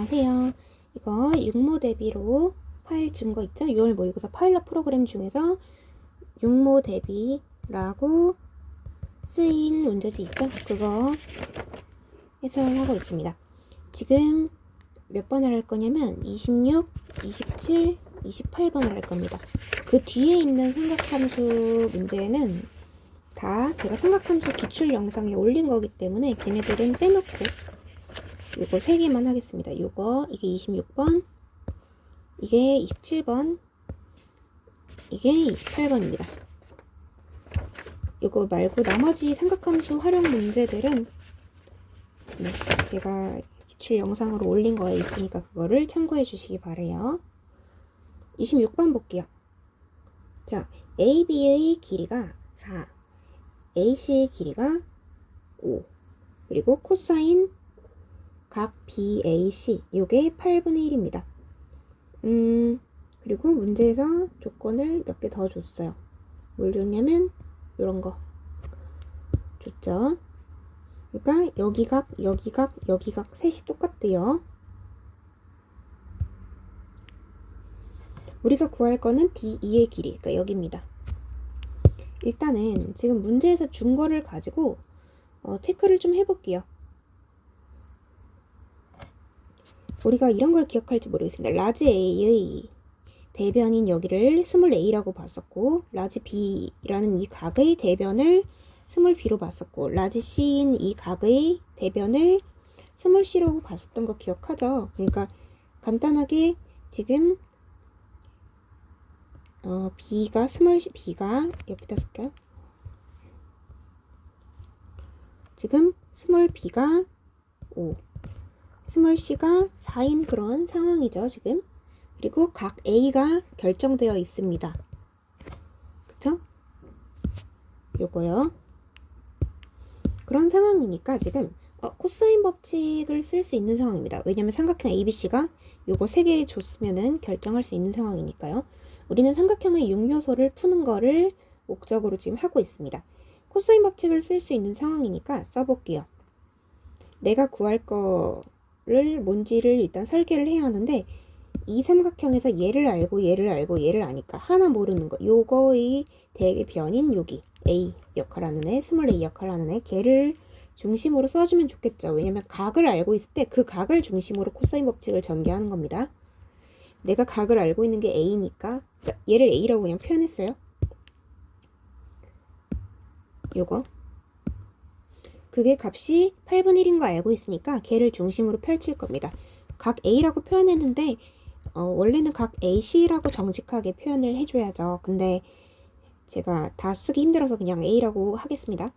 안녕하세요. 이거 육모 대비로 파일 증거 있죠? 6월 모의고사 파일럿 프로그램 중에서 육모 대비라고 쓰인 문제지 있죠? 그거 해설하고 있습니다. 지금 몇 번을 할 거냐면 26, 27, 28번을 할 겁니다. 그 뒤에 있는 삼각함수 문제는 다 제가 삼각함수 기출 영상에 올린 거기 때문에 걔네들은 빼놓고 요거 3개만 하겠습니다. 요거 이게 26번, 이게 27번, 이게 28번입니다. 요거 말고 나머지 삼각함수 활용 문제들은 제가 기출 영상으로 올린 거에 있으니까 그거를 참고해 주시기 바래요. 26번 볼게요. 자, AB의 길이가 4, AC의 길이가 5, 그리고 코사인 각 BAC 요게 8분의 1입니다. 그리고 문제에서 조건을 몇 개 더 줬어요. 뭘 줬냐면 요런 거 줬죠. 그러니까 여기각, 여기각, 여기각 셋이 똑같대요. 우리가 구할 거는 D2의 길이, 그러니까 여기입니다. 일단은 지금 문제에서 준 거를 가지고 체크를 좀 해볼게요. 우리가 이런 걸 기억할지 모르겠습니다. 라지 A의 대변인 여기를 스몰 a라고 봤었고, 라지 B라는 이 각의 대변을 스몰 b로 봤었고, 라지 C인 이 각의 대변을 스몰 c라고 봤었던 거 기억하죠? 그러니까 간단하게 지금 B가 스몰 C, B가 옆에다 쓸까요? 지금 스몰 B가 5, 스몰 C가 4인 그런 상황이죠, 지금. 그리고 각 A가 결정되어 있습니다. 그쵸? 요거요. 그런 상황이니까 지금 코사인 법칙을 쓸 수 있는 상황입니다. 왜냐면 삼각형 ABC가 요거 3개 줬으면은 결정할 수 있는 상황이니까요. 우리는 삼각형의 6요소를 푸는 거를 목적으로 지금 하고 있습니다. 코사인 법칙을 쓸 수 있는 상황이니까 써볼게요. 내가 구할 거를 뭔지를 일단 설계를 해야 하는데, 이 삼각형에서 얘를 알고 얘를 알고 얘를 아니까 하나 모르는 거, 요거의 대변인 여기 A 역할하는 애, 스몰 a 역할하는 애, 걔를 중심으로 써주면 좋겠죠. 왜냐면 각을 알고 있을 때 그 각을 중심으로 코사인 법칙을 전개하는 겁니다. 내가 각을 알고 있는 게 A니까 얘를 A라고 그냥 표현했어요. 요거 그게 값이 8분의 1인 거 알고 있으니까 걔를 중심으로 펼칠 겁니다. 각 A라고 표현했는데 원래는 각 AC라고 정직하게 표현을 해줘야죠. 근데 제가 다 쓰기 힘들어서 그냥 A라고 하겠습니다.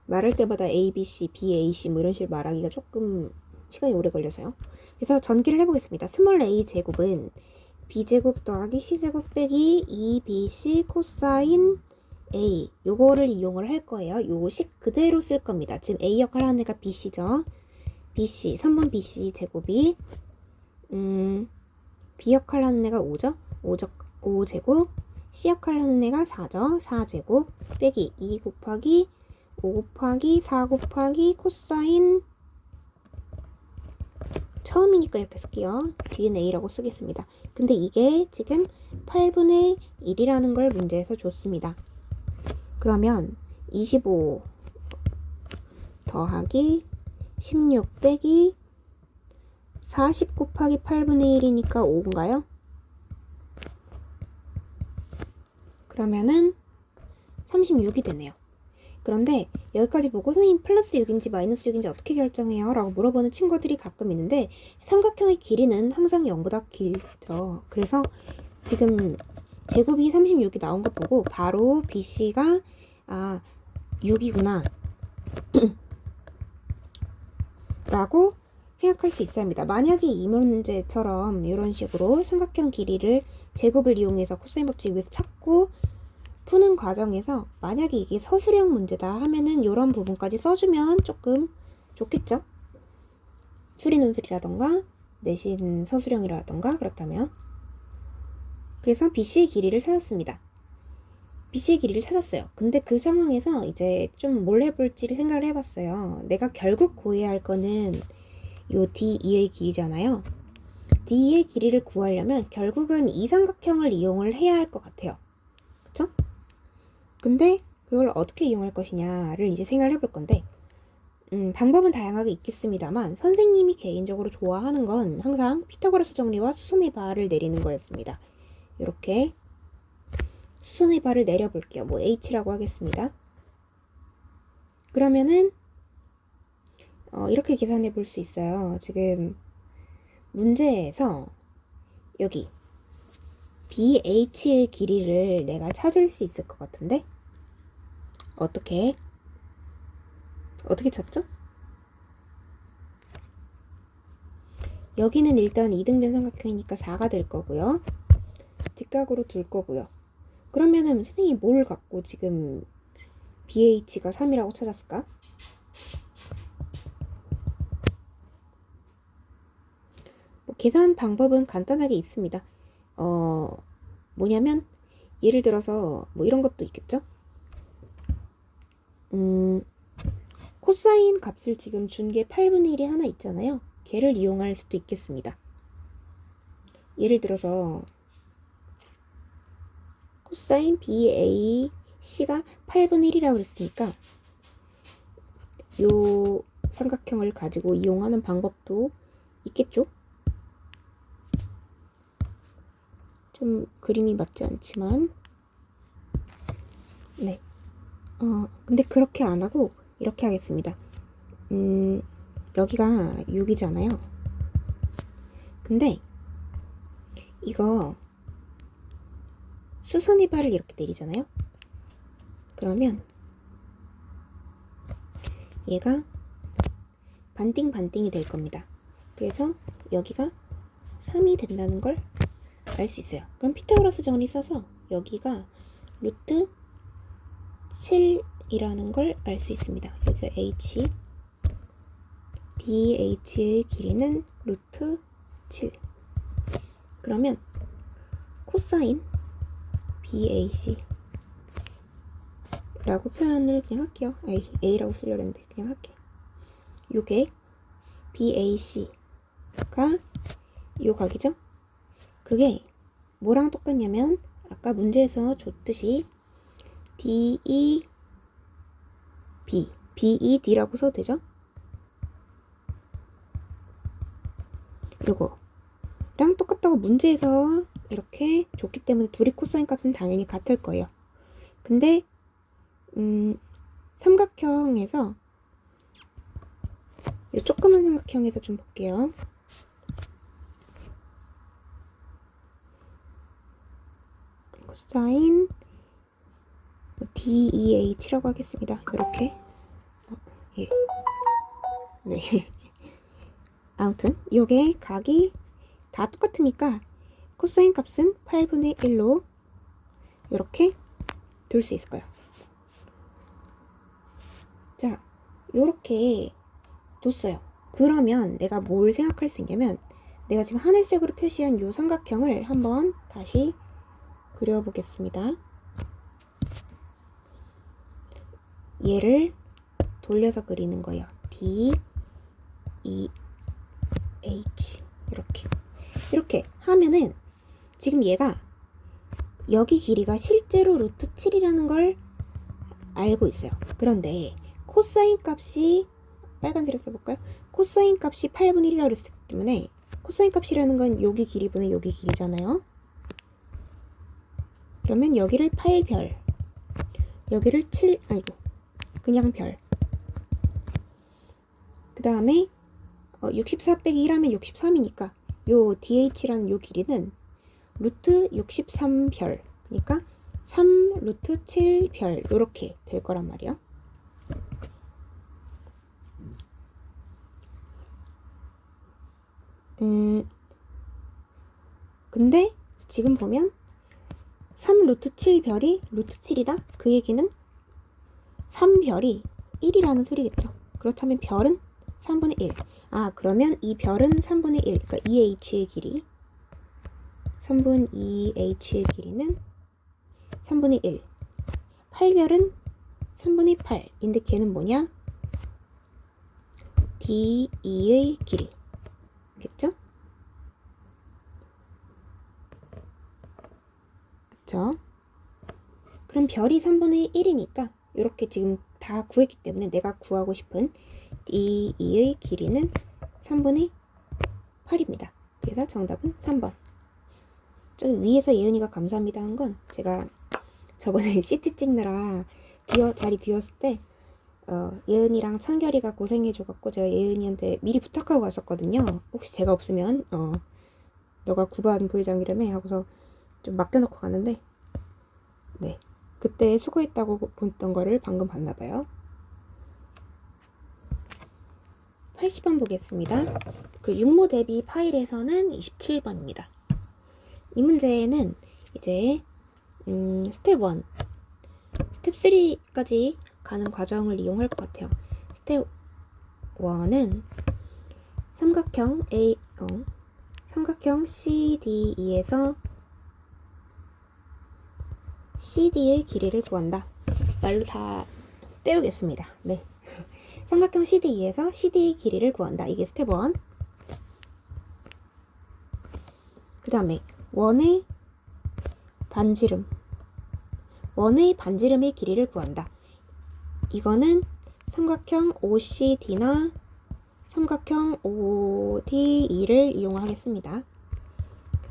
말할 때마다 A, B, C, B, A, C 뭐 이런 식으로 말하기가 조금 시간이 오래 걸려서요. 그래서 전기를 해보겠습니다. 스몰 a 제곱은 b제곱 더하기 c제곱 빼기 2bc 코사인 a, 요거를 이용을 할 거예요. 요 식 그대로 쓸 겁니다. 지금 a 역할 하는 애가 bc죠. bc, 3번 bc 제곱이 b 역할 하는 애가 5죠. 5제곱, c 역할 하는 애가 4죠. 4제곱 빼기 2 곱하기 5 곱하기 4 곱하기 코사인, 처음이니까 이렇게 쓸게요. 뒤엔 a라고 쓰겠습니다. 근데 이게 지금 8분의 1이라는 걸 문제에서 줬습니다. 그러면 25 더하기 16 빼기 40 곱하기 8분의 1이니까 5인가요? 그러면은 36이 되네요. 그런데 여기까지 보고 선생님 플러스 6인지 마이너스 6인지 어떻게 결정해요? 라고 물어보는 친구들이 가끔 있는데, 삼각형의 길이는 항상 0보다 길죠. 그래서 지금 제곱이 36이 나온 거 보고 바로 BC가 6이구나 라고 생각할 수 있어야 합니다. 만약에 이 문제처럼 이런 식으로 삼각형 길이를 제곱을 이용해서 코사인 법칙 위해서 찾고 푸는 과정에서 만약에 이게 서술형 문제다 하면은 이런 부분까지 써주면 조금 좋겠죠? 수리논술이라던가 내신 서술형이라던가 그렇다면. 그래서 BC의 길이를 찾았습니다. BC의 길이를 찾았어요. 근데 그 상황에서 이제 좀 뭘 해볼지를 생각을 해봤어요. 내가 결국 구해야 할 거는 요 D2의 길이잖아요. D의 길이를 구하려면 결국은 이 삼각형을 이용을 해야 할 것 같아요. 그쵸? 근데 그걸 어떻게 이용할 것이냐를 이제 생각을 해볼 건데, 방법은 다양하게 있겠습니다만 선생님이 개인적으로 좋아하는 건 항상 피타고라스 정리와 수선의 발을 내리는 거였습니다. 이렇게 수선의 발을 내려볼게요. 뭐 H라고 하겠습니다. 그러면은 이렇게 계산해 볼 수 있어요. 지금 문제에서 여기 BH의 길이를 내가 찾을 수 있을 것 같은데 어떻게 찾죠? 여기는 일단 이등변 삼각형이니까 4가 될 거고요. 직각으로 둘 거고요. 그러면은 선생님이 뭘 갖고 지금 BH가 3이라고 찾았을까? 계산 방법은 간단하게 있습니다. 뭐냐면 예를 들어서 뭐 이런 것도 있겠죠? 코사인 값을 지금 준 게 8분의 1이 하나 있잖아요. 걔를 이용할 수도 있겠습니다. 예를 들어서 코사인 BAC가 8분의 1이라고 그랬으니까 요 삼각형을 가지고 이용하는 방법도 있겠죠? 좀 그림이 맞지 않지만 네. 근데 그렇게 안 하고 이렇게 하겠습니다. 여기가 6이잖아요. 근데 이거 수선의 발을 이렇게 내리잖아요. 그러면 얘가 반띵이 될 겁니다. 그래서 여기가 3이 된다는 걸 알 수 있어요. 그럼 피타고라스 정리 써서 여기가 루트 7이라는 걸 알 수 있습니다. 여기가 h, DH의 길이는 루트 7. 그러면 코사인 BAC 라고 표현을 그냥 할게요. A라고 쓰려고 했는데 그냥 할게. 요게 BAC가 요 각이죠? 그게 뭐랑 똑같냐면 아까 문제에서 줬듯이 DEB, BED라고 써도 되죠? 요거랑 똑같다고 문제에서 이렇게 줬기 때문에 둘이 코사인 값은 당연히 같을 거예요. 근데 삼각형에서 요 조그만 삼각형에서 좀 볼게요. 코사인 DEH라고 하겠습니다. 이렇게 예. 네. 아무튼 요게 각이 다 똑같으니까 코사인 값은 8분의 1로 이렇게 둘 수 있을 거예요. 자, 요렇게 뒀어요. 그러면 내가 뭘 생각할 수 있냐면 내가 지금 하늘색으로 표시한 요 삼각형을 한번 다시 그려보겠습니다. 얘를 돌려서 그리는 거예요. D, E, H 이렇게 하면은 지금 얘가 여기 길이가 실제로 루트 7이라는 걸 알고 있어요. 그런데 코사인 값이 빨간색으로 써볼까요? 코사인 값이 8분의 1이라고 그랬기 때문에 코사인 값이라는 건 여기 길이분의 여기 길이잖아요. 그러면 여기를 8별, 여기를 7, 그냥 별. 그 다음에 64 빼기 1하면 63이니까 요 DH라는 요 길이는 루트 63별, 그러니까 3 루트 7별 요렇게 될 거란 말이에요. 근데 지금 보면 3 루트 7별이 루트 7이다? 그 얘기는 3별이 1이라는 소리겠죠. 그렇다면 별은 3분의 1. 그러면 이 별은 3분의 1. 그러니까 2h의 길이 3분 2h의 길이는 3분의 1. 8별은 3분의 8인데 걔는 뭐냐? DE의 길이. 겠죠? 그쵸? 그럼 별이 3분의 1이니까 이렇게 지금 다 구했기 때문에 내가 구하고 싶은 DE의 길이는 3분의 8입니다. 그래서 정답은 3번. 저기 위에서 예은이가 감사합니다 한 건 제가 저번에 CT 찍느라 자리 비웠을 때 예은이랑 창결이가 고생해줘갖고 제가 예은이한테 미리 부탁하고 갔었거든요. 혹시 제가 없으면 너가 9반 부회장이라며 하고서 좀 맡겨놓고 갔는데 네 그때 수고했다고 봤던 거를 방금 봤나봐요. 80번 보겠습니다. 그 육모 대비 파일에서는 27번입니다. 이 문제는 이제 스텝 1, 스텝 3까지 가는 과정을 이용할 것 같아요. 스텝 1은 삼각형 삼각형 CDE에서 CD의 길이를 구한다. 말로 다 때우겠습니다. 네. 삼각형 CDE에서 CD의 길이를 구한다. 이게 스텝 1. 그 다음에 원의 반지름의 길이를 구한다. 이거는 삼각형 OCD나 삼각형 ODE를 이용하겠습니다.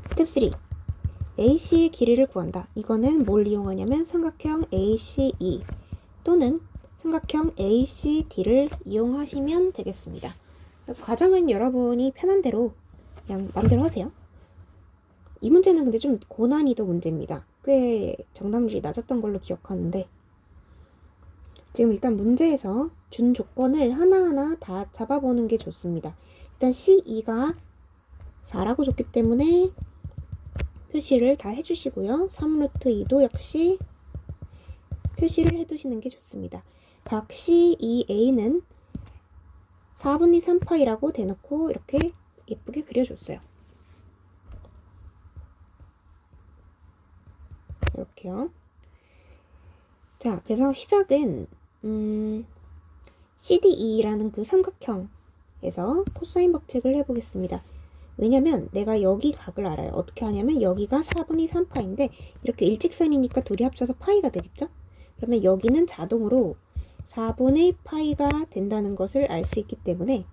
스텝 3. AC의 길이를 구한다. 이거는 뭘 이용하냐면 삼각형 ACE 또는 삼각형 ACD를 이용하시면 되겠습니다. 과정은 여러분이 편한 대로 그냥 마음대로 하세요. 이 문제는 근데 좀 고난이도 문제입니다. 꽤 정답률이 낮았던 걸로 기억하는데 지금 일단 문제에서 준 조건을 하나하나 다 잡아보는 게 좋습니다. 일단 C2가 4라고 줬기 때문에 표시를 다 해주시고요. 3루트 2도 역시 표시를 해두시는 게 좋습니다. 각 C2A는 4분의 3파이라고 대놓고 이렇게 예쁘게 그려줬어요. 이렇게요. 자, 그래서 시작은 CDE라는 그 삼각형에서 코사인 법칙을 해보겠습니다. 왜냐면 내가 여기 각을 알아요. 어떻게 하냐면 여기가 4분의 3파인데 이렇게 일직선이니까 둘이 합쳐서 파이가 되겠죠? 그러면 여기는 자동으로 4분의 파이가 된다는 것을 알 수 있기 때문에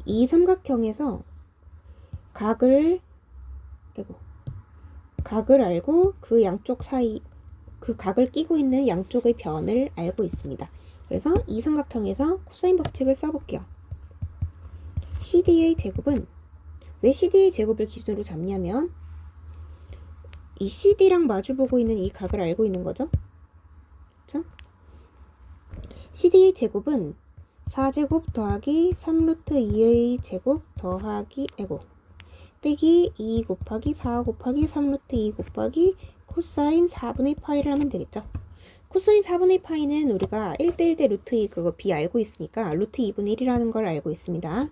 이 삼각형에서 각을 알고 그 양쪽 사이 그 각을 끼고 있는 양쪽의 변을 알고 있습니다. 그래서 이 삼각형에서 코사인 법칙을 써볼게요. CD의 제곱은 왜 CD의 제곱을 기준으로 잡냐면 이 CD랑 마주보고 있는 이 각을 알고 있는 거죠. 그렇죠? CD의 제곱은 4제곱 더하기 3루트 2의 제곱 더하기 빼기 2 곱하기 4 곱하기 3루트 2 곱하기 코사인 4분의 파이를 하면 되겠죠. 코사인 4분의 파이는 우리가 1대1대 루트 2 그거 b 알고 있으니까 루트 2분의 1이라는 걸 알고 있습니다.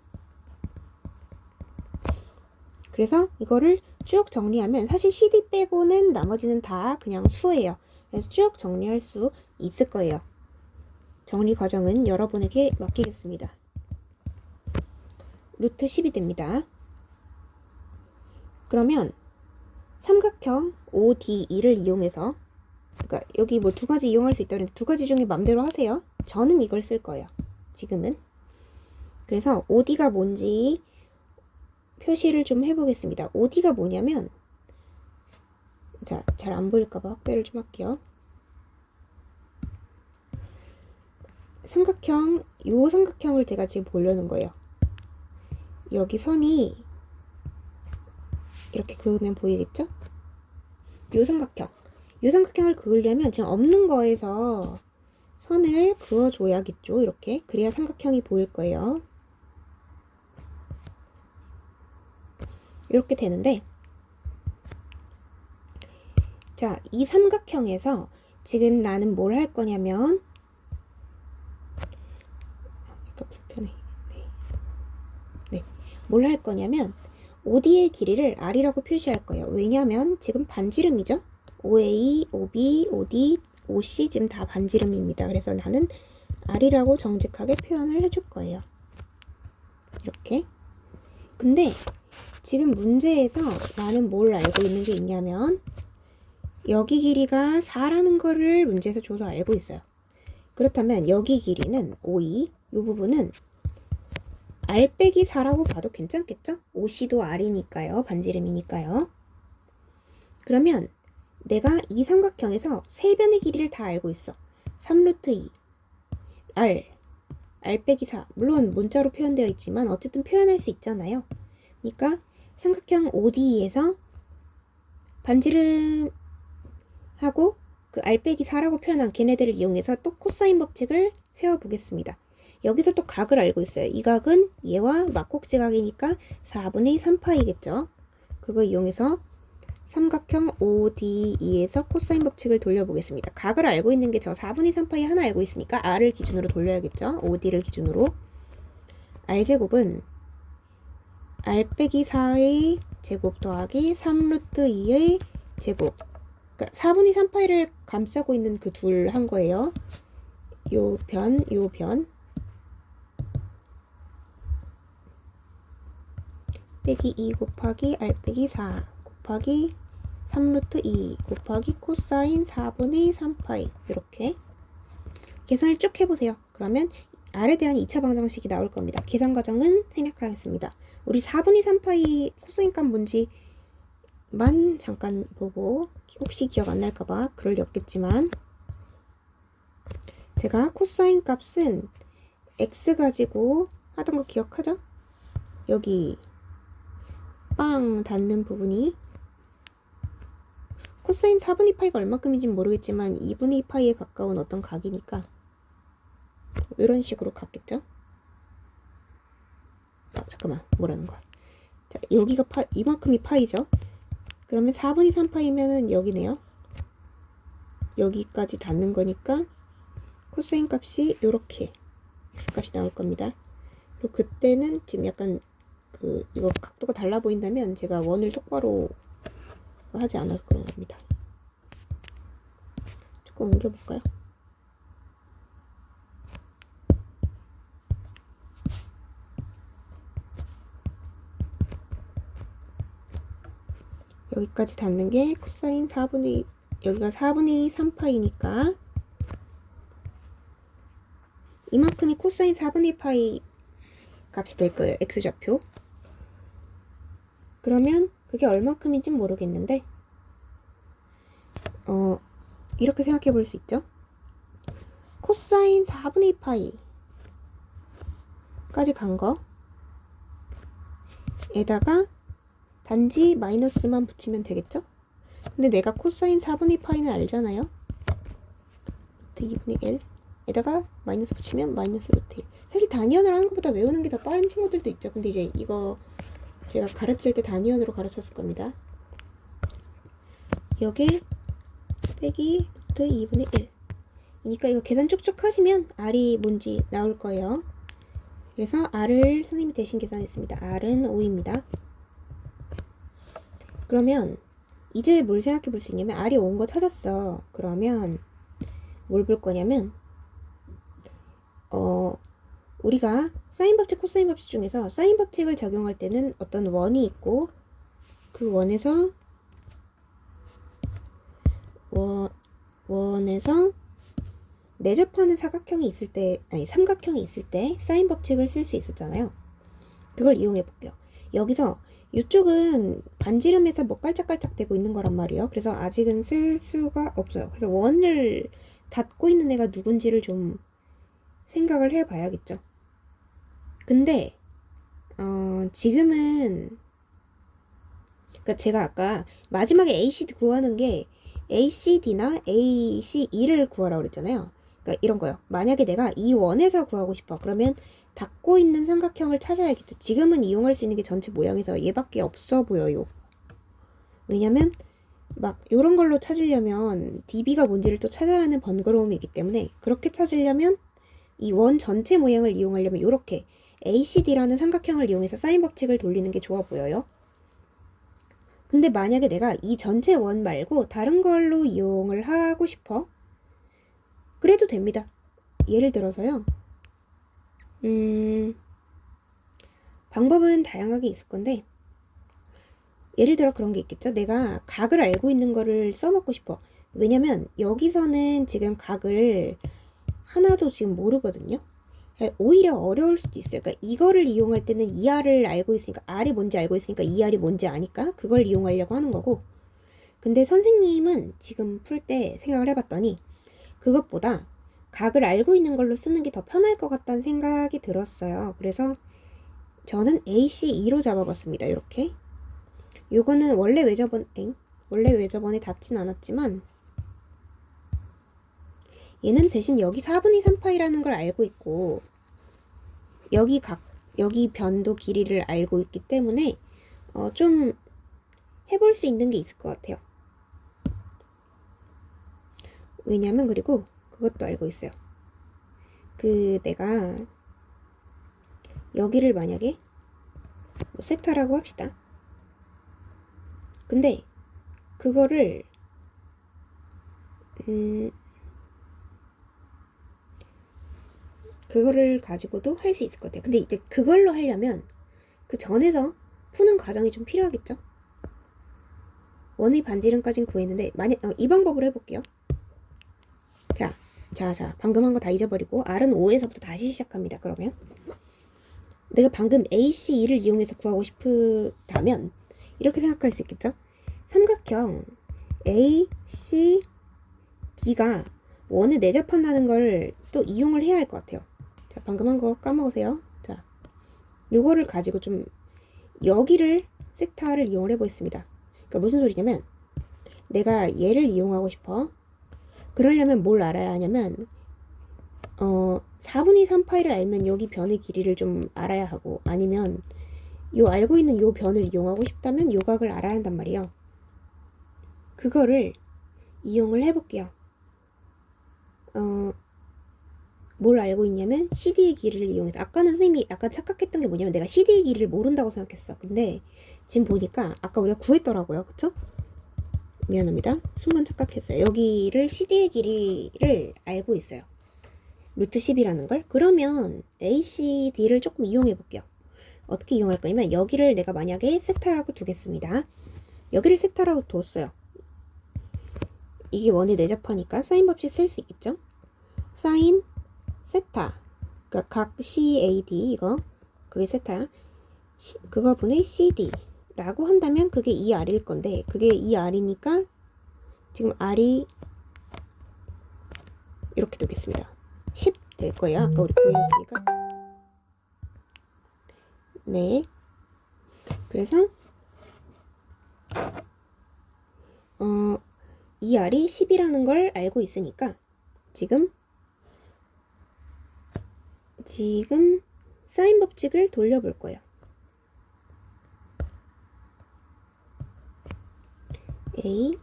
그래서 이거를 쭉 정리하면 사실 CD 빼고는 나머지는 다 그냥 수예요. 그래서 쭉 정리할 수 있을 거예요. 정리 과정은 여러분에게 맡기겠습니다. 루트 10이 됩니다. 그러면 삼각형 ODE를 이용해서 그러니까 여기 뭐 두 가지 이용할 수 있다는데 두 가지 중에 맘대로 하세요. 저는 이걸 쓸 거예요. 지금은. 그래서 OD가 뭔지 표시를 좀 해보겠습니다. OD가 뭐냐면 자, 잘 안 보일까봐 확대를 좀 할게요. 요 삼각형을 제가 지금 보려는 거예요. 여기 선이 이렇게 그으면 보이겠죠? 요 삼각형을 그으려면 지금 없는 거에서 선을 그어줘야겠죠. 이렇게. 그래야 삼각형이 보일 거예요. 이렇게 되는데 자, 이 삼각형에서 지금 나는 뭘 할 거냐면 불편해. 네. 뭘 할 거냐면 OD의 길이를 R이라고 표시할 거예요. 왜냐면 지금 반지름이죠. OA, OB, OD, OC 지금 다 반지름입니다. 그래서 나는 R이라고 정직하게 표현을 해줄 거예요. 이렇게. 근데 지금 문제에서 나는 뭘 알고 있는 게 있냐면 여기 길이가 4라는 거를 문제에서 줘서 알고 있어요. 그렇다면 여기 길이는 5, 2, 이 부분은 R 빼기 4라고 봐도 괜찮겠죠? OC도 R이니까요. 반지름이니까요. 그러면 내가 이 삼각형에서 세 변의 길이를 다 알고 있어. 3루트 2, R 빼기 4. 물론 문자로 표현되어 있지만 어쨌든 표현할 수 있잖아요. 그러니까 삼각형 ODE에서 반지름하고 그 R 빼기 4라고 표현한 걔네들을 이용해서 또 코사인 법칙을 세워보겠습니다. 여기서 또 각을 알고 있어요. 이 각은 얘와 막곡지 각이니까 4분의 3파이겠죠. 그거 이용해서 삼각형 ODE에서 코사인 법칙을 돌려보겠습니다. 각을 알고 있는 게 저 4분의 3파이 하나 알고 있으니까 R을 기준으로 돌려야겠죠. OD를 기준으로. R제곱은 R 빼기 4의 제곱 더하기 3루트 2의 제곱. 그러니까 4분의 3파이를 감싸고 있는 그 둘 한 거예요. 요 변. 빼기 2 곱하기 R 빼기 4 곱하기 3루트 2 곱하기 코사인 4분의 3파이. 이렇게 계산을 쭉 해보세요. 그러면 R에 대한 2차 방정식이 나올 겁니다. 계산 과정은 생략하겠습니다. 우리 4분의 3파이 코사인 값 뭔지만 잠깐 보고 혹시 기억 안 날까봐 그럴 리 없겠지만 제가 코사인 값은 x 가지고 하던 거 기억하죠? 여기 빵 닿는 부분이 코사인 4분의 파이가 얼마큼인지는 모르겠지만 2분의 2파이에 가까운 어떤 각이니까 이런 식으로 갔겠죠? 잠깐만, 뭐라는 거야? 자, 여기가 이만큼이 파이죠? 그러면 4분의 3파이면은 여기네요. 여기까지 닿는 거니까 코사인 값이 요렇게 x 값이 나올 겁니다. 그리고 그때는 지금 약간 이거 각도가 달라 보인다면 제가 원을 똑바로 하지 않아서 그런 겁니다. 조금 옮겨볼까요? 여기까지 닿는 게 코사인 4분의 여기가 4분의 3파이니까 이만큼이 코사인 4분의 파이 값이 될 거예요. x좌표. 그러면 그게 얼마큼인지 모르겠는데 이렇게 생각해 볼 수 있죠. 코사인 4분의 파이까지 간 거 에다가 단지 마이너스만 붙이면 되겠죠? 근데 내가 코사인 4분의 파이는 알잖아요. 루트 2분의 1 에다가 마이너스 붙이면 마이너스 루트 1. 사실 단위원을 하는 것보다 외우는 게 더 빠른 친구들도 있죠. 근데 이제 이거 제가 가르칠 때 단위원으로 가르쳤을 겁니다. 여기 빼기 루트 2분의 1 이니까 이거 계산 쭉쭉 하시면 R이 뭔지 나올 거예요. 그래서 R을 선생님이 대신 계산했습니다. R은 5입니다. 그러면 이제 뭘 생각해 볼 수 있냐면 R이 5인 거 찾았어. 그러면 뭘 볼 거냐면 우리가 사인 법칙, 코사인 법칙 중에서 사인 법칙을 적용할 때는 어떤 원이 있고 그 원에서 원에서 내접하는 사각형이 있을 때, 아니 삼각형이 있을 때 사인 법칙을 쓸 수 있었잖아요. 그걸 이용해 볼게요. 여기서 이쪽은 반지름에서 뭐 깔짝깔짝 되고 있는 거란 말이에요. 그래서 아직은 쓸 수가 없어요. 그래서 원을 닫고 있는 애가 누군지를 좀 생각을 해 봐야겠죠. 근데 지금은 그러니까 제가 아까 마지막에 ACD 구하는 게 ACD나 ACE를 구하라고 그랬잖아요. 그러니까 이런 거요. 만약에 내가 이 원에서 구하고 싶어. 그러면 닫고 있는 삼각형을 찾아야겠죠. 지금은 이용할 수 있는 게 전체 모양에서 얘밖에 없어 보여요. 왜냐면 막 이런 걸로 찾으려면 DB가 뭔지를 또 찾아야 하는 번거로움이 있기 때문에 그렇게 찾으려면 이 원 전체 모양을 이용하려면 이렇게 ACD라는 삼각형을 이용해서 사인 법칙을 돌리는 게 좋아 보여요. 근데 만약에 내가 이 전체 원 말고 다른 걸로 이용을 하고 싶어. 그래도 됩니다. 예를 들어서요. 방법은 다양하게 있을 건데 예를 들어 그런 게 있겠죠. 내가 각을 알고 있는 거를 써먹고 싶어. 왜냐면 여기서는 지금 각을 하나도 지금 모르거든요. 오히려 어려울 수도 있어요. 그러니까 이거를 이용할 때는 이 R을 알고 있으니까 R이 뭔지 알고 있으니까 이 R이 뭔지 아니까 그걸 이용하려고 하는 거고, 근데 선생님은 지금 풀 때 생각을 해봤더니 그것보다 각을 알고 있는 걸로 쓰는 게 더 편할 것 같다는 생각이 들었어요. 그래서 저는 AC2로 잡아봤습니다. 이렇게. 요거는 원래 외접원에 닿진 않았지만 얘는 대신 여기 4분의 3파이라는 걸 알고 있고 여기 변도 길이를 알고 있기 때문에 좀 해볼 수 있는 게 있을 것 같아요. 왜냐면 그리고 그것도 알고 있어요. 내가 여기를 만약에 뭐 세타라고 합시다. 근데 그거를 그거를 가지고도 할 수 있을 것 같아요. 근데 이제 그걸로 하려면 그 전에서 푸는 과정이 좀 필요하겠죠. 원의 반지름까지는 구했는데 만약 이 방법으로 해볼게요. 자, 방금 한 거 다 잊어버리고 R은 5에서부터 다시 시작합니다. 그러면 내가 방금 AC2를 이용해서 구하고 싶다면 이렇게 생각할 수 있겠죠. 삼각형 ACD가 원에 내접한다는 걸 또 이용을 해야 할 것 같아요. 자, 방금 한 거 까먹으세요. 자, 요거를 가지고 좀 여기를 섹타를 이용을 해보겠습니다. 그러니까 무슨 소리냐면 내가 얘를 이용하고 싶어. 그러려면 뭘 알아야 하냐면 4분의 3파이를 알면 여기 변의 길이를 좀 알아야 하고, 아니면 요 알고 있는 요 변을 이용하고 싶다면 요 각을 알아야 한단 말이에요. 그거를 이용을 해볼게요. 뭘 알고 있냐면 CD의 길이를 이용해서, 아까는 선생님이 약간 착각했던 게 뭐냐면 내가 CD의 길이를 모른다고 생각했어. 근데 지금 보니까 아까 우리가 구했더라고요. 그쵸? 미안합니다. 순간 착각했어요. 여기를 CD의 길이를 알고 있어요. 루트 10이라는 걸. 그러면 ACD를 조금 이용해 볼게요. 어떻게 이용할 거냐면 여기를 내가 만약에 세타라고 두겠습니다. 여기를 세타라고 뒀어요. 이게 원에 내접하니까 사인 법칙 쓸 수 있겠죠? 사인 세타, 그러니까 각 CAD 이거 그게 세타야. 그거 분의 CD라고 한다면 그게 2R일 건데 그게 2R이니까 지금 R이 이렇게 두겠습니다. 10 될 거예요. 아까 우리 구했으니까. 네. 그래서 2R이 10이라는 걸 알고 있으니까 지금 사인 법칙을 돌려볼 거예요. A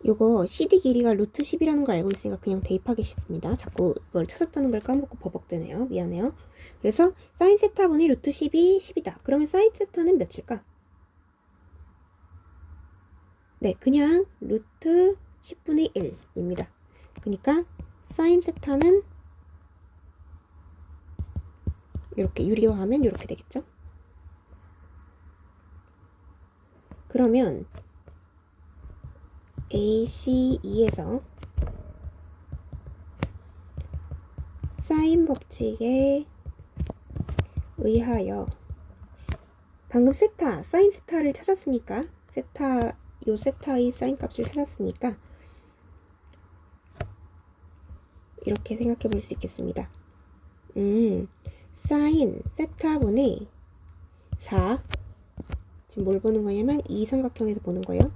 요거 CD 길이가 루트 10이라는 걸 알고 있으니까 그냥 대입하겠습니다. 자꾸 이걸 찾았다는 걸 까먹고 버벅대네요. 미안해요. 그래서 사인 세타분의 루트 10이 10이다. 그러면 사인 세타는 몇일까? 네, 그냥 루트 10분의 1입니다. 그러니까 사인 세타는 이렇게 유리화하면 이렇게 되겠죠? 그러면 AC2에서 사인 법칙에 의하여 방금 세타, 사인 세타를 찾았으니까 요 세타의 사인 값을 찾았으니까 이렇게 생각해 볼 수 있겠습니다. 사인 세타분의 4, 지금 뭘 보는 거냐면 이 삼각형에서 보는 거예요.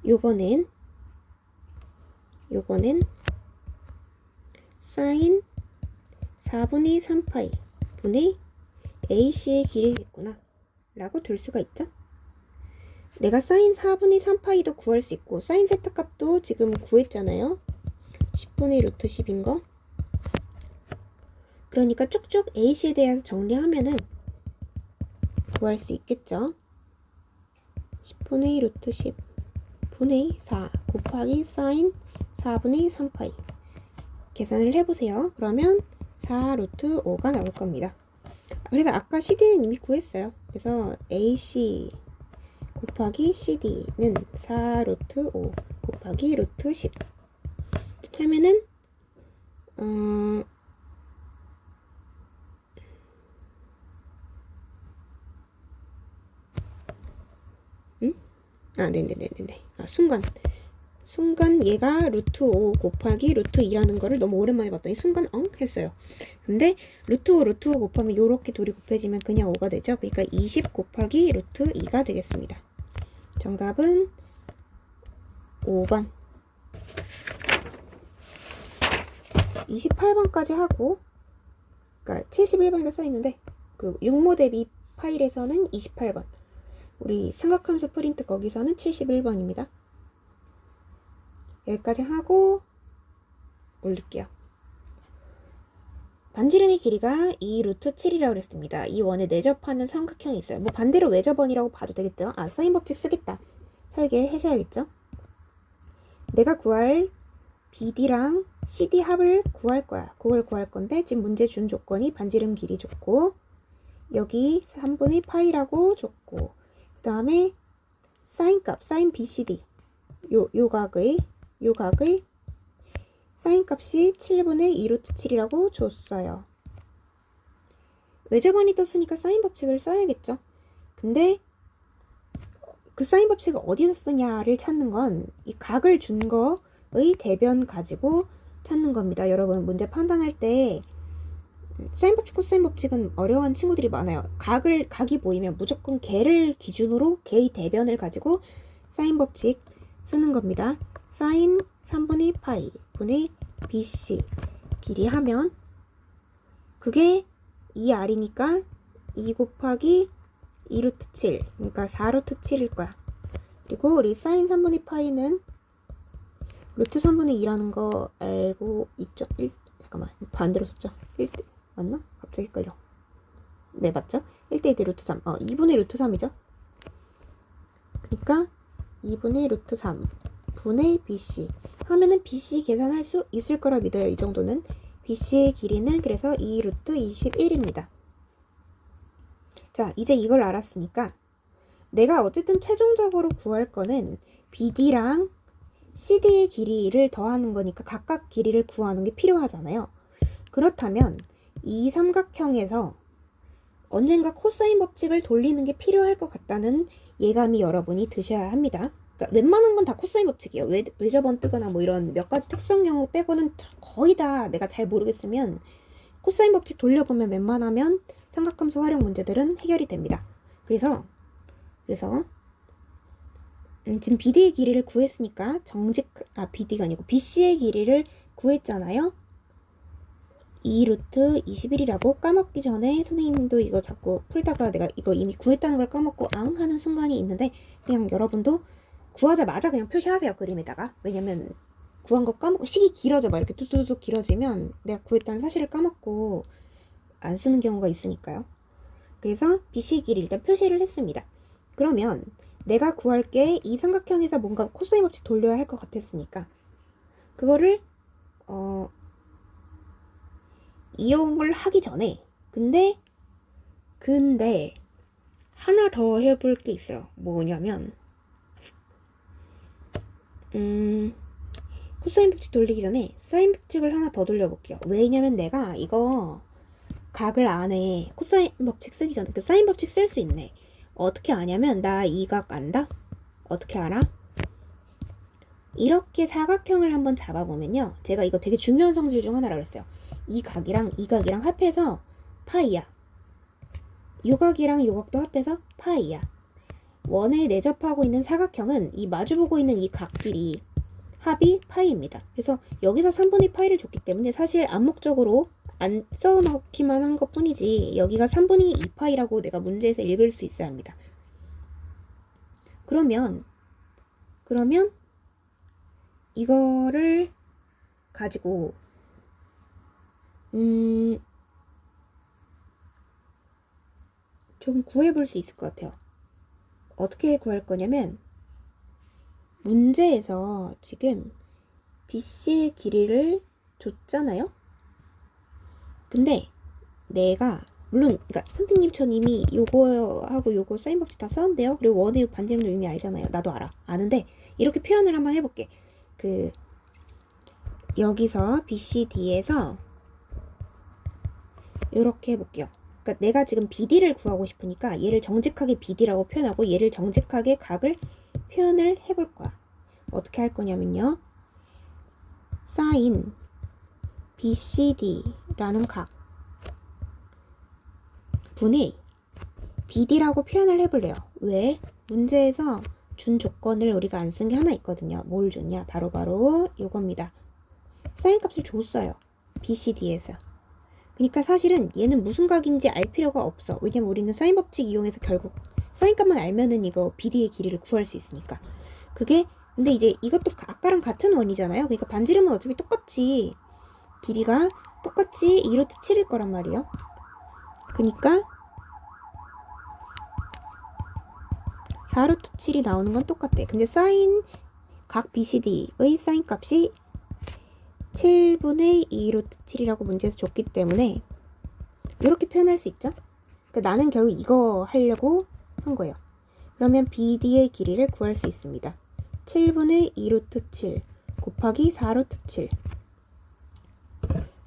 요거는 사인 4분의 3파이 분의 AC의 길이겠구나 라고 둘 수가 있죠. 내가 사인 4분의 3파이도 구할 수 있고 사인 세타 값도 지금 구했잖아요. 10분의 루트 10인 거. 그러니까 쭉쭉 AC에 대해서 정리하면은 구할 수 있겠죠. 10분의 루트 10 분의 4 곱하기 사인 4분의 3파이 계산을 해보세요. 그러면 4 루트 5가 나올 겁니다. 그래서 아까 CD는 이미 구했어요. 그래서 AC 곱하기 CD는 4 루트 5 곱하기 루트 10 하면은 네네네네. 순간 얘가 루트 5 곱하기 루트 2라는 거를 너무 오랜만에 봤더니 순간 했어요. 근데 루트 5 곱하면 요렇게 둘이 곱해지면 그냥 5가 되죠. 그러니까 20 곱하기 루트 2가 되겠습니다. 정답은 5번. 28번까지 하고, 그러니까 71번으로 써있는데 그 6모 대비 파일에서는 28번, 우리 삼각함수 프린트 거기서는 71번입니다. 여기까지 하고 올릴게요. 반지름의 길이가 2 루트 7이라고 그랬습니다. 이 원에 내접하는 삼각형이 있어요. 뭐 반대로 외접원이라고 봐도 되겠죠. 사인 법칙 쓰겠다. 설계하셔야겠죠. 내가 구할 BD랑 CD 합을 구할 거야. 그걸 구할 건데 지금 문제 준 조건이 반지름 길이 줬고, 여기 3분의 파이라고 줬고, 그 다음에 사인 값, 사인 BCD 요 각의 사인 값이 7분의 2 루트 7이라고 줬어요. 외접원이 떴으니까 사인 법칙을 써야겠죠. 근데 그 사인 법칙을 어디서 쓰냐를 찾는 건 이 각을 준 거의 대변 가지고 찾는 겁니다. 여러분 문제 판단할 때 사인 법칙, 코사인 법칙은 어려운 친구들이 많아요. 각이 보이면 무조건 걔를 기준으로 걔의 대변을 가지고 사인 법칙 쓰는 겁니다. 사인 3분의 파이 분의 BC 길이 하면 그게 2R이니까 2 곱하기 2 루트 7, 그러니까 4 루트 7일 거야. 그리고 우리 사인 3분의 파이는 루트 3분의 2라는 거 알고 있죠? 잠깐만, 반대로 썼죠? 1대 맞나? 갑자기 헷갈려. 네, 맞죠? 1대1 루트 3. 2분의 루트 3이죠? 그러니까 2분의 루트 3 분의 BC 하면은 BC 계산할 수 있을 거라 믿어요. 이 정도는. BC의 길이는 그래서 2 루트 21입니다. 자, 이제 이걸 알았으니까 내가 어쨌든 최종적으로 구할 거는 BD랑 CD의 길이를 더하는 거니까 각각 길이를 구하는 게 필요하잖아요. 그렇다면 이 삼각형에서 언젠가 코사인 법칙을 돌리는 게 필요할 것 같다는 예감이 여러분이 드셔야 합니다. 그러니까 웬만한 건 다 코사인 법칙이에요. 외접원 뜨거나 뭐 이런 몇 가지 특수한 경우 빼고는 거의 다 내가 잘 모르겠으면 코사인 법칙 돌려보면 웬만하면 삼각함수 활용 문제들은 해결이 됩니다. 그래서 지금 BD의 길이를 구했으니까 BD가 아니고 BC의 길이를 구했잖아요. 2 루트 21이라고 까먹기 전에 선생님도 이거 자꾸 풀다가 내가 이거 이미 구했다는 걸 까먹고 하는 순간이 있는데, 그냥 여러분도 구하자마자 그냥 표시하세요. 그림에다가. 왜냐면 구한 거 까먹고 식이 길어져. 막 이렇게 뚝뚝뚝 길어지면 내가 구했다는 사실을 까먹고 안 쓰는 경우가 있으니까요. 그래서 BC 길이 일단 표시를 했습니다. 그러면 내가 구할 게 이 삼각형에서 뭔가 코사인 법칙 돌려야 할 것 같았으니까 그거를 이용을 하기 전에 근데 하나 더 해볼 게 있어요. 뭐냐면 코사인 법칙 돌리기 전에 사인 법칙을 하나 더 돌려볼게요. 왜냐면 내가 이거 각을 안에 코사인 법칙 쓰기 전에 그 사인 법칙 쓸 수 있네. 어떻게 아냐면 나 이 각 안다? 어떻게 알아? 이렇게 사각형을 한번 잡아보면요. 제가 이거 되게 중요한 성질 중 하나라고 했어요. 이 각이랑 합해서 파이야. 요 각이랑 요 각도 합해서 파이야. 원에 내접하고 있는 사각형은 이 마주보고 있는 이 각끼리 합이 파이입니다. 그래서 여기서 3분의 파이를 줬기 때문에 사실 암묵적으로 안 써넣기만 한 것 뿐이지 여기가 3분의 2파이라고 내가 문제에서 읽을 수 있어야 합니다. 그러면 이거를 가지고 좀 구해볼 수 있을 것 같아요. 어떻게 구할 거냐면 문제에서 지금 BC의 길이를 줬잖아요. 근데 내가 물론 그러니까 선생님처럼 이미 요거하고 요거 사인 법칙 다 썼는데요. 그리고 원의 반지름도 이미 알잖아요. 나도 알아. 아는데 이렇게 표현을 한번 해볼게. 그 여기서 BCD에서 이렇게 해볼게요. 그러니까 내가 지금 BD를 구하고 싶으니까 얘를 정직하게 BD라고 표현하고 얘를 정직하게 각을 표현을 해볼 거야. 어떻게 할 거냐면요. 사인 BCD라는 각 분의 BD라고 표현을 해볼래요. 왜? 문제에서 준 조건을 우리가 안 쓴 게 하나 있거든요. 뭘 줬냐? 바로 이겁니다. 사인 값을 줬어요. BCD에서. 그러니까 사실은 얘는 무슨 각인지 알 필요가 없어. 왜냐면 우리는 사인 법칙 이용해서 결국 사인 값만 알면은 이거 BD의 길이를 구할 수 있으니까. 그게 근데 이제 이것도 아까랑 같은 원이잖아요. 그러니까 반지름은 어차피 똑같이 길이가 똑같이 2루트 7일 거란 말이에요. 그러니까 4루트 7이 나오는 건 똑같대. 근데 사인 각 BCD의 사인 값이 7분의 2루트 7이라고 문제에서 줬기 때문에 이렇게 표현할 수 있죠. 그러니까 나는 결국 이거 하려고 한 거예요. 그러면 BD의 길이를 구할 수 있습니다. 7분의 2루트 7 곱하기 4루트 7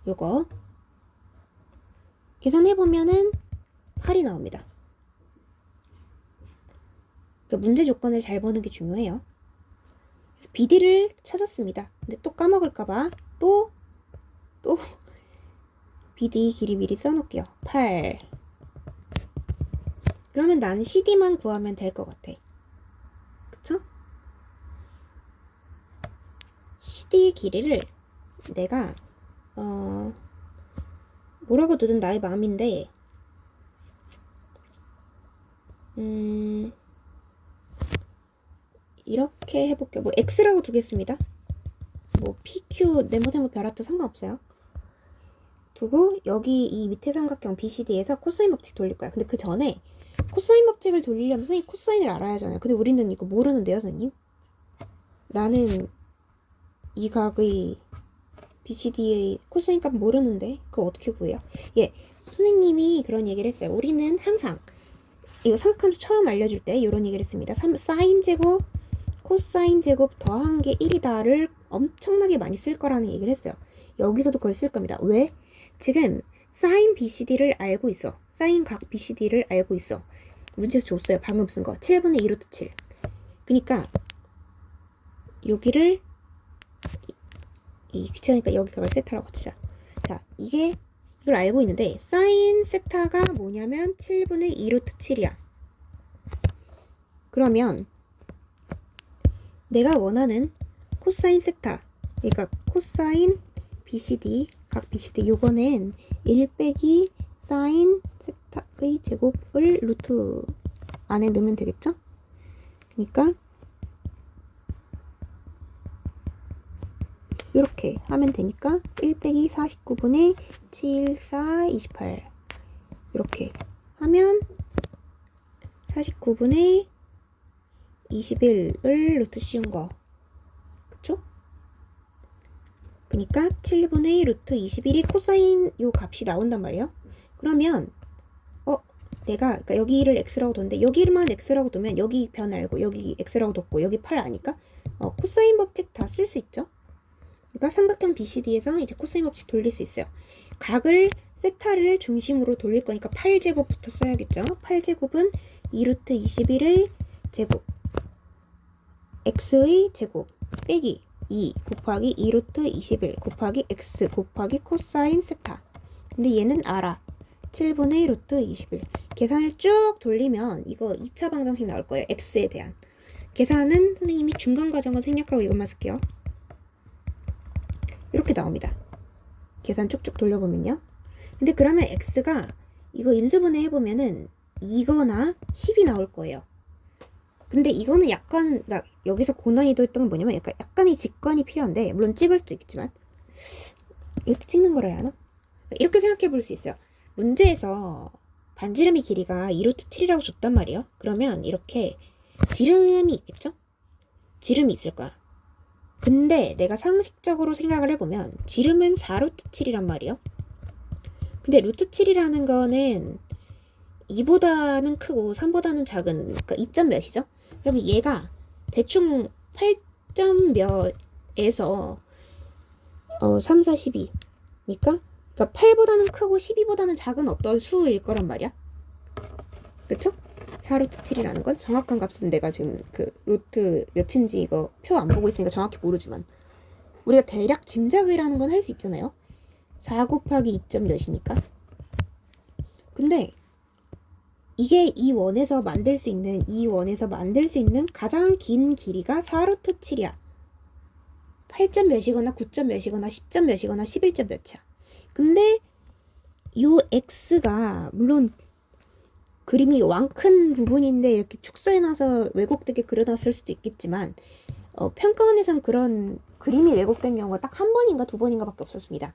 요거 계산해보면은 8이 나옵니다. 그러니까 문제 조건을 잘 보는 게 중요해요. 그래서 BD를 찾았습니다. 근데 또 까먹을까봐 또 BD 길이 미리 써놓을게요. 8 그러면 나는 CD만 구하면 될 것 같아. 그쵸? CD 길이를 내가 뭐라고 두든 나의 마음인데 이렇게 해볼게요. 뭐 X라고 두겠습니다. 뭐 PQ 네모세모 별하트 상관없어요. 두고 여기 이 밑에 삼각형 BCD에서 코사인 법칙 돌릴 거야. 근데 그 전에 코사인 법칙을 돌리려면 선생님 코사인을 알아야 하잖아요. 근데 우리는 이거 모르는데요, 선생님? 나는 이 각의 BCD의 코사인 값 모르는데 그거 어떻게 구해요? 예, 선생님이 그런 얘기를 했어요. 우리는 항상 이거 삼각함수 처음 알려줄 때 이런 얘기를 했습니다. 사인 제곱, 코사인 제곱 더한 게 1이다를 엄청나게 많이 쓸 거라는 얘기를 했어요. 여기서도 그걸 쓸 겁니다. 왜? 지금 사인 BCD를 알고 있어. 사인 각 BCD를 알고 있어. 문제에서 줬어요. 방금 쓴 거. 7분의 2루트 7. 그러니까 여기를 귀찮으니까 여기 각을 세타라고 치자. 자, 이걸 알고 있는데 사인 세타가 뭐냐면 7분의 2루트 7이야. 그러면 내가 원하는 코사인 세타, 그러니까 코사인 BCD, 각 BCD 요거는 1 빼기 사인 세타의 제곱을 루트 안에 넣으면 되겠죠? 그러니까 이렇게 하면 되니까 1 빼기 49분의 7, 4, 28 이렇게 하면 49분의 21을 루트 씌운 거 그쵸? 그러니까 7분의 루트 21이 코사인 요 값이 나온단 말이에요. 그러면 내가 그러니까 여기를 x라고 뒀는데 여기만 x라고 두면 여기 변 알고 여기 x라고 뒀고 여기 8 아니까 코사인 법칙 다 쓸 수 있죠. 그러니까 삼각형 BCD에서 이제 코사인 법칙 돌릴 수 있어요. 각을 세타를 중심으로 돌릴 거니까 8제곱부터 써야겠죠. 8제곱은 2루트 21의 제곱 x의 제곱 빼기 2 곱하기 2루트 21 곱하기 x 곱하기 코사인 세타. 근데 얘는 알아. 7분의 루트 21. 계산을 쭉 돌리면 이거 2차 방정식 나올 거예요. x에 대한. 계산은 선생님이 중간 과정을 생략하고 이것만 쓸게요. 이렇게 나옵니다. 계산 쭉쭉 돌려보면요. 근데 그러면 x가 이거 인수분해 해보면은 2거나 10이 나올 거예요. 근데 이거는 약간 그러니까 여기서 고난이도 했던 건 뭐냐면 약간의 직관이 필요한데 물론 찍을 수도 있겠지만 이렇게 찍는 거라 해야 하나? 이렇게 생각해 볼 수 있어요. 문제에서 반지름의 길이가 2루트 7이라고 줬단 말이에요. 그러면 이렇게 지름이 있겠죠? 지름이 있을 거야. 근데 내가 상식적으로 생각을 해보면 지름은 4루트 7이란 말이에요. 근데 루트 7이라는 거는 2보다는 크고 3보다는 작은, 그러니까 2점 몇이죠? 그러면 얘가 대충 8점 몇에서 3, 4, 12니까 그러니까 8보다는 크고 12보다는 작은 어떤 수일 거란 말이야. 그쵸? 4루트 7이라는 건 정확한 값은 내가 지금 그 루트 몇인지 이거 표 안 보고 있으니까 정확히 모르지만 우리가 대략 짐작이라는 건 할 수 있잖아요. 4 곱하기 2점 몇이니까. 근데 이게 이 원에서 만들 수 있는 가장 긴 길이가 4루트 7이야. 8점 몇이거나 9점 몇이거나 10점 몇이거나 11점 몇이야. 근데 요 x가 물론 그림이 왕큰 부분인데 이렇게 축소해놔서 왜곡되게 그려놨을 수도 있겠지만 평가원에선 그런 그림이 왜곡된 경우가 딱 한 번인가 두 번인가 밖에 없었습니다.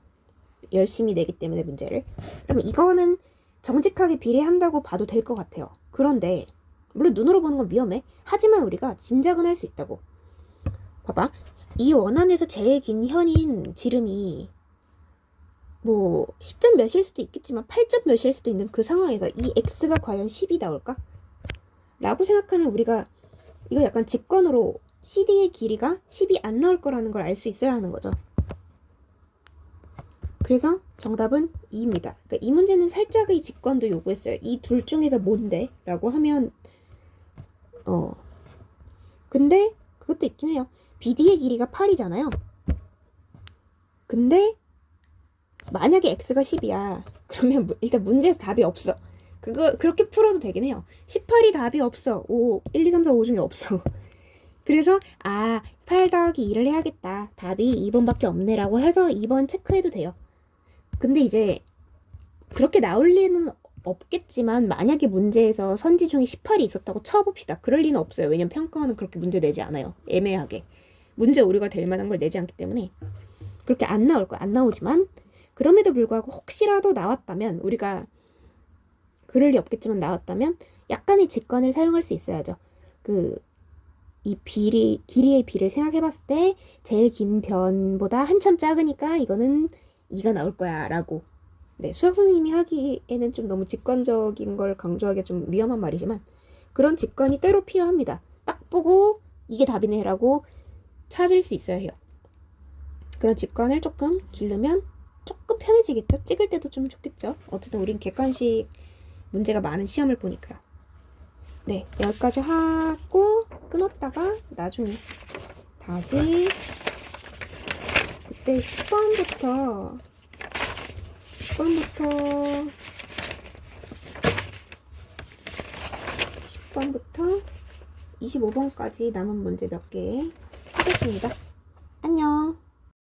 열심히 내기 때문에 문제를. 그러면 이거는 정직하게 비례한다고 봐도 될 것 같아요. 그런데 물론 눈으로 보는 건 위험해. 하지만 우리가 짐작은 할 수 있다고. 봐봐. 이 원안에서 제일 긴 현인 지름이 뭐 10점 몇일 수도 있겠지만 8점 몇일 수도 있는 그 상황에서 이 x가 과연 10이 나올까? 라고 생각하면 우리가 이거 약간 직관으로 CD의 길이가 10이 안 나올 거라는 걸 알 수 있어야 하는 거죠. 그래서 정답은 2입니다. 그러니까 이 문제는 살짝의 직관도 요구했어요. 이 둘 중에서 뭔데? 라고 하면 근데 그것도 있긴 해요. BD의 길이가 8이잖아요. 근데 만약에 x가 10이야. 그러면 일단 문제에서 답이 없어. 그렇게 풀어도 되긴 해요. 18이 답이 없어. 1, 2, 3, 4, 5 중에 없어. 그래서 8 더하기 2를 해야겠다. 답이 2번밖에 없네라고 해서 2번 체크해도 돼요. 근데 이제 그렇게 나올 리는 없겠지만 만약에 문제에서 선지 중에 18이 있었다고 쳐봅시다. 그럴 리는 없어요. 왜냐면 평가원은 그렇게 문제 내지 않아요. 애매하게. 문제 오류가 될 만한 걸 내지 않기 때문에 그렇게 안 나올 거야. 안 나오지만 그럼에도 불구하고 혹시라도 나왔다면 우리가 그럴 리 없겠지만 나왔다면 약간의 직관을 사용할 수 있어야죠. 이 길이의 비를 생각해봤을 때 제일 긴 변보다 한참 작으니까 이거는 2가 나올 거야 라고. 네, 수학 선생님이 하기에는 좀 너무 직관적인 걸 강조하기가 좀 위험한 말이지만 그런 직관이 때로 필요합니다. 딱 보고 이게 답이네 라고 찾을 수 있어야 해요. 그런 직관을 조금 기르면 조금 편해지겠죠? 찍을 때도 좀 좋겠죠? 어쨌든 우린 객관식 문제가 많은 시험을 보니까요. 네, 여기까지 하고 끊었다가 나중에 다시 그때 10번부터 25번까지 남은 문제 몇 개 하겠습니다. 안녕.